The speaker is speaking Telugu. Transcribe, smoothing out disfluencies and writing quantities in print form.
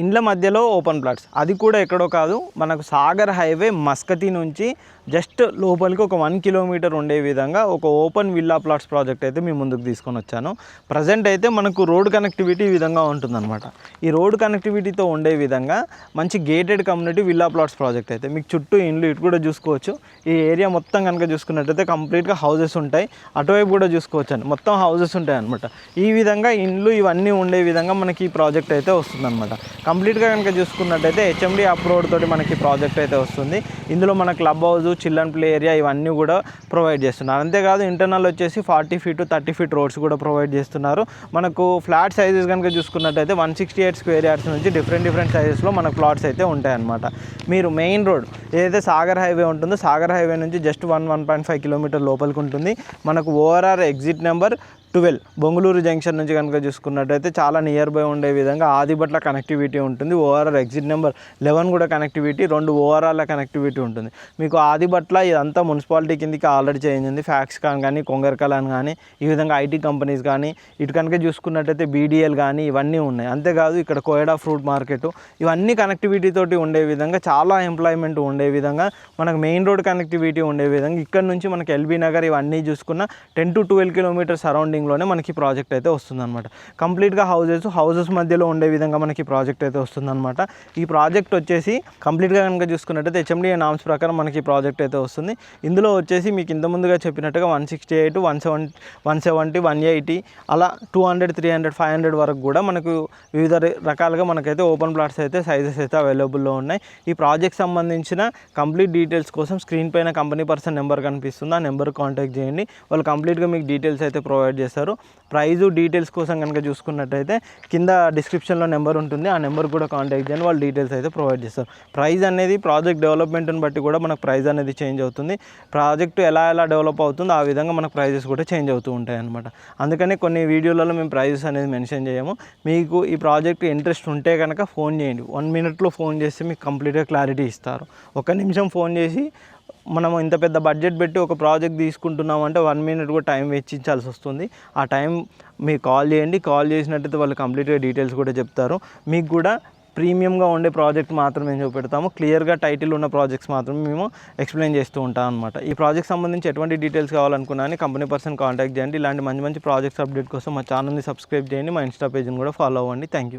ఇండ్ల మధ్యలో ఓపెన్ ప్లాట్స్, అది కూడా ఎక్కడో కాదు, మనకు సాగర్ హైవే మస్కతి నుంచి జస్ట్ లోపలికి ఒక 1 కిలోమీటర్ ఉండే విధంగా ఒక ఓపెన్ విల్లా ప్లాట్స్ ప్రాజెక్ట్ అయితే మీ ముందుకు తీసుకొని వచ్చాను. ప్రజెంట్ అయితే మనకు రోడ్ కనెక్టివిటీ ఈ విధంగా ఉంటుందన్నమాట. ఈ రోడ్ కనెక్టివిటీతో ఉండే విధంగా మంచి gated community villa plots project అయితే మీకు చుట్టూ ఇండ్లు ఇటు కూడా చూసుకోవచ్చు. ఈ ఏరియా మొత్తం కనుక చూసుకున్నట్టయితే కంప్లీట్గా హౌసెస్ ఉంటాయి, అటువైపు కూడా చూసుకోవచ్చు అండి, మొత్తం హౌసెస్ ఉంటాయి అనమాట. ఈ విధంగా ఇండ్లు ఇవన్నీ ఉండే విధంగా మనకి ఈ ప్రాజెక్ట్ అయితే వస్తుందన్నమాట. కంప్లీట్గా కనుక చూసుకున్నట్టయితే హెచ్ఎండి అప్రూవ్డ్ తోటి మనకి ప్రాజెక్ట్ అయితే వస్తుంది. ఇందులో మన club house, children play area ఇవన్నీ కూడా ప్రొవైడ్ చేస్తున్నారు. అంతేకాదు ఇంటర్నల్ వచ్చేసి 40 feet 30 feet రోడ్స్ కూడా ప్రొవైడ్ చేస్తున్నారు. మనకు ఫ్లాట్ సైజెస్ కనుక చూసుకున్నట్టయితే 168 square yards నుంచి డిఫరెంట్ సైజెస్లో మనకు ప్లాట్స్ అయితే ఉంటాయన్నమాట. మీరు మెయిన్ రోడ్ ఏదైతే సాగర్ హైవే ఉంటుందో సాగర్ హైవే నుంచి జస్ట్ 1.5 kilometer లోపలికి ఉంటుంది. మనకు ORR exit number 12 Bongulur junction నుంచి కనుక చూసుకున్నట్టయితే చాలా నియర్ బై ఉండే విధంగా ఆదిబట్ల కనెక్టివిటీ ఉంటుంది. ఓఆర్ఆర్ ఎగ్జిట్ నెంబర్ 11 కూడా కనెక్టివిటీ, 2 ఓఆర్ఆర్ల కనెక్టివిటీ ఉంటుంది. మీకు ఆదిబట్ల ఇదంతా మున్సిపాలిటీ కిందకి ఆల్రెడీ చేంజ్ ఉంది. ఫ్యాక్స్ కానీ కొంగర్కలాన్ కానీ ఈ విధంగా ఐటీ కంపెనీస్ కానీ ఇటు కనుక చూసుకున్నట్టయితే బీడీఎల్ కానీ ఇవన్నీ ఉన్నాయి. అంతేకాదు ఇక్కడ కోయడా ఫ్రూట్ మార్కెట్ ఇవన్నీ కనెక్టివిటీ తోటి ఉండే విధంగా, చాలా ఎంప్లాయ్మెంట్ ఉండే విధంగా, మనకు మెయిన్ రోడ్ కనెక్టివిటీ ఉండే విధంగా ఇక్కడ నుంచి మనకి ఎల్బీ నగర్ ఇవన్నీ చూసుకున్న 10 to 12 kilometers సరౌండింగ్లోనే మనకి ప్రాజెక్ట్ అయితే వస్తుందన్నమాట. కంప్లీట్గా హౌసెస్ మధ్యలో ఉండే విధంగా మనకి ప్రాజెక్ట్ అయితే వస్తుందన్నమాట. ఈ ప్రాజెక్ట్ వచ్చేసి కంప్లీట్గా కనుక చూసుకున్నట్టయితే హెచ్ఎండి నామ్స్ ప్రకారం మనకి ప్రాజెక్ట్ అయితే వస్తుంది. ఇందులో వచ్చేసి మీకు ఇంత ముందుగా చెప్పినట్టుగా 168, 170, 180 అలా 200, 300, 500 వరకు కూడా మనకు వివిధ రకాలుగా మనకైతే ఓపెన్ ప్లాట్స్ అయితే సైజెస్ అయితే అవైలబుల్లో ఉన్నాయి. ఈ ప్రాజెక్ట్ సంబంధించిన కంప్లీట్ డీటెయిల్స్ కోసం స్క్రీన్ పైన కంపెనీ పర్సన్ నెంబర్ కనిపిస్తుంది, ఆ నెంబర్ కాంటాక్ట్ చేయండి. వాళ్ళు కంప్లీట్గా మీకు డీటెయిల్స్ అయితే ప్రొవైడ్ చేస్తారు. ప్రైజు డీటెయిల్స్ కోసం కనుక చూసుకున్నట్టయితే కింద డిస్క్రిప్షన్లో నెంబర్ ఉంటుంది, ఆ నెంబర్ కూడా కాంటాక్ట్ చేయండి, వాళ్ళు డీటెయిల్స్ అయితే ప్రొవైడ్ చేస్తారు. ప్రైస్ అనేది ప్రాజెక్ట్ డెవలప్మెంట్ని బట్టి కూడా మనకు ప్రైస్ అనేది చేంజ్ అవుతుంది. ప్రాజెక్టు ఎలా డెవలప్ అవుతుందో ఆ విధంగా మనకు ప్రైజెస్ కూడా చేంజ్ అవుతూ ఉంటాయి అన్నమాట. అందుకని కొన్ని వీడియోలలో మేము ప్రైజెస్ అనేది మెన్షన్ చేయము. మీకు ఈ ప్రాజెక్ట్ ఇంట్రెస్ట్ ఉంటే కనుక ఫోన్ చేయండి, 1 minute ఫోన్ చేస్తే మీకు కంప్లీట్గా క్లారిటీ ఇస్తారు. 1 నిమిషం ఫోన్ చేసి మనం ఇంత పెద్ద బడ్జెట్ పెట్టి ఒక ప్రాజెక్ట్ తీసుకుంటున్నామంటే 1 minute కూడా టైం వెచ్చించాల్సి వస్తుంది. ఆ టైం మీరు కాల్ చేయండి, కాల్ చేసినట్టయితే వాళ్ళు కంప్లీట్గా డీటెయిల్స్ కూడా చెప్తారు. మీకు కూడా ప్రీమియంగా ఉండే ప్రాజెక్ట్ మాత్రమే చూపెడతాము, క్లియర్గా టైటిల్ ఉన్న ప్రాజెక్ట్స్ మాత్రమే మేము ఎక్స్ప్లెయిన్ చేస్తూ ఉంటాం అనమాట. ఈ ప్రాజెక్ట్ సంబంధించి ఎటువంటి డీటెయిల్స్ కావాలనుకున్నా కంపెనీ పర్సన్ కాంటాక్ట్ చేయండి. ఇలాంటి మంచి ప్రాజెక్ట్స్ అప్డేట్ కోసం మా ఛానల్ని సబ్స్క్రైబ్ చేయండి, మా ఇన్స్టా పేజ్ని కూడా ఫాలో అవ్వండి. Thank you.